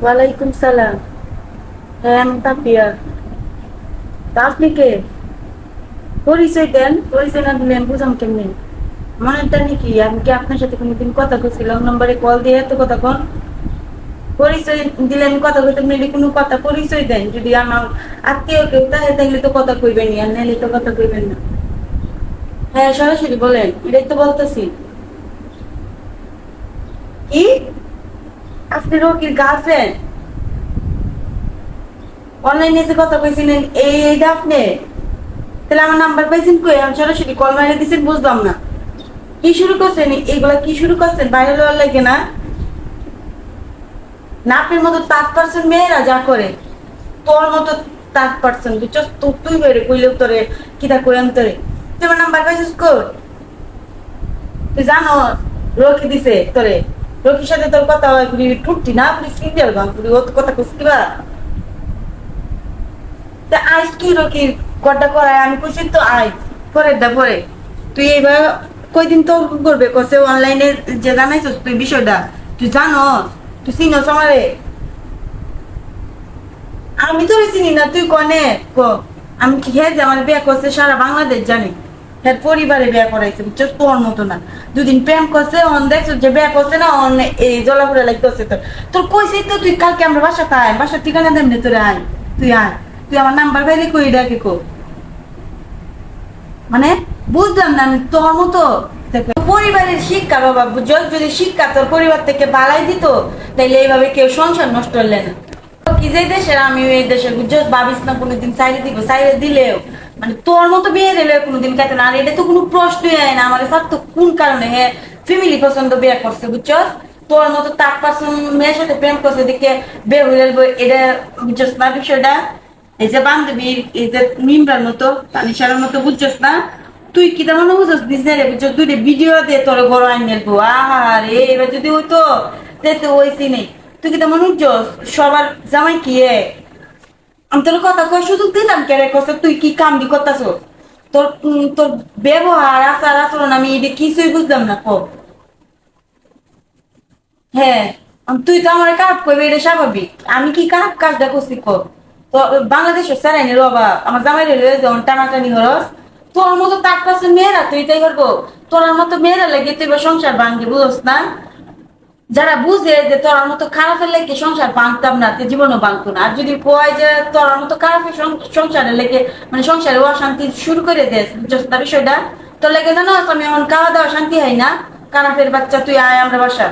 ওয়ালাইকুম সালাম। হ্যাঁ, আমি তাপিয়া। তা আপনি কে? পরিচয় দেন, পরিচয় না দিলে আমি বুঝাম কেমনি? মনেরটা নাকি আমি কি আপনার সাথে কোনোদিন কথা কইছিলাম নম্বরে কল দিয়ে এত কথা কন? পরিচয় দিলে আমি কথা কইতে মিলি কোনো কথা পরিচয় দেন, যদি আমার আত্মীয় কেউ তাহে তাহলে তো কথা কইবেন আর নাহলে তো কথা কইবেন না। হ্যাঁ, সরাসরি বলেন, এটাই তো বলতেছি। কি? আপনি রকির গার্লফ্রেন্ড? অনলাইনে এসে কথা কইছিলেন এইটা আপনি? তাহলে আমার নাম্বার পাইছেন কই? আমি সরাসরি কল মাইরে দিছেন, বুঝলাম না। কি শুরু করছেন এইগুলা? কি শুরু করছেন বাইরে লওয়ার লাগে না? না আপনার মতো তাঁত পারছেন মেয়েরা যা করে, তোর মতো তাঁত পারছেন বুঝছস তো? তুই বেরে কইলেও তোরে কিতা কইম তোরে। তুই আমার নাম্বার পাইছিস কই? তুই জানো রকি দিছে তোরে? রকির সাথে তোর কথা হয় পুরি টুটতি না, পুরি সিরিয়াল গান পুরি ও কথা কইস কিবা? তা আইস কি রকির গড্ডা করায় আমি কইছি তো আইস পরে দা পরে। তুই এইবার কয়দিন তো করবে কসে অনলাইনে যে জানাইছস তুই বিষয়টা? তুই জানো? তুই চিনস আমারে? আমি তো চিনি না, তুই কনে ক? আমি কি হে যে আমার বিয়ে করছে সারা বাংলাদেশ জানি। হ্যাঁ, পরিবারে বিয়ে করাইছে বুঝছস, তোর মতো না। দুদিন প্রেম করছে অন দেখছ যে বিয়ে করছে না অন এই জলাপুরে লাগতেছে তোর। তোর কইছি তো তুই কালকে আমরা বাসাতে আয়, বাসার ঠিকানা দেমনে তোরে আয়। তুই আয়। তুই আমার নাম্বার পাইলে কই ডাকে কো? মানে বুঝলাম না আমি তোর মতো। দেখো, পরিবারের শিক্ষা বাবা বুঝছস, যদি শিক্ষা তোর পরিবার থেকে বালাই দিত তাইলে এইভাবে কেউ সংসার নষ্ট হলে না। কি যে দেশের আমি এই দেশের বুঝছস, ভাবিস না কোনোদিন সাইডে দিব, সাইডে দিলেও মানে তোর মতো বিয়ে দিলে কোনোদিন খাইতে না। আর এটা তো কোনো প্রশ্নই হয় না আমার স্যার, তো কোন কারণে হ্যাঁ ফ্যামিলি পছন্দ বিয়ে করছে বুঝছস? তোর মতো তার পার্সন মেয়ের সাথে প্রেম করছে দেখে বিয়ে হয়ে যাবো, এটা বুঝছস না বিষয়টা? এই যে বান্ধবী, এই যে মিমরার মতো তানিশার মতো বুঝছস না? তুই কি তেমন বুঝছস বিজনেস বুঝছস? তুই ভিডিও দিয়ে তোর বড় আইন নেবো। আরে এবার যদি হইতো তো ওইসি নেই। তুই কি তেমন বুঝছস? সবার জামাই কি আমি তোর কথা কয় সুযোগ দিতাম কে রে? কসে তুই কি কাম দি করতাছ? তোর ব্যবহার আচার আচরণ আমি এটা কিছুই বুঝলাম না। হ্যাঁ, তুই তো আমার খারাপ করবি এটা স্বাভাবিক। আমি কি খারাপ কাজটা করছি ক? তো বাংলাদেশের স্যারাইনি বাবা আমার জামাই রেলে যেমন টানাটানি হরস, তোর মতো তার কাছে মেয়েরা তুই তাই করবো? তোর মতো মেয়েরা লেগে তুই এবার সংসার ভাঙবি বুঝস না? যারা বুঝে যে তোর মতো খারাপের লেগে সংসার ভাঙতাম না, তুই জীবনও ভাঙতো না। আর যদি কয় যে তোর মতো খারাপের সংসারের লেগে মানে সংসারে অশান্তি শুরু করে দেস বুঝছ না বিষয়টা? তোর লেগে জানো আমি এমন খাওয়া দাওয়া শান্তি হয় না। খারাপের বাচ্চা তুই আয় আমরা বাসা।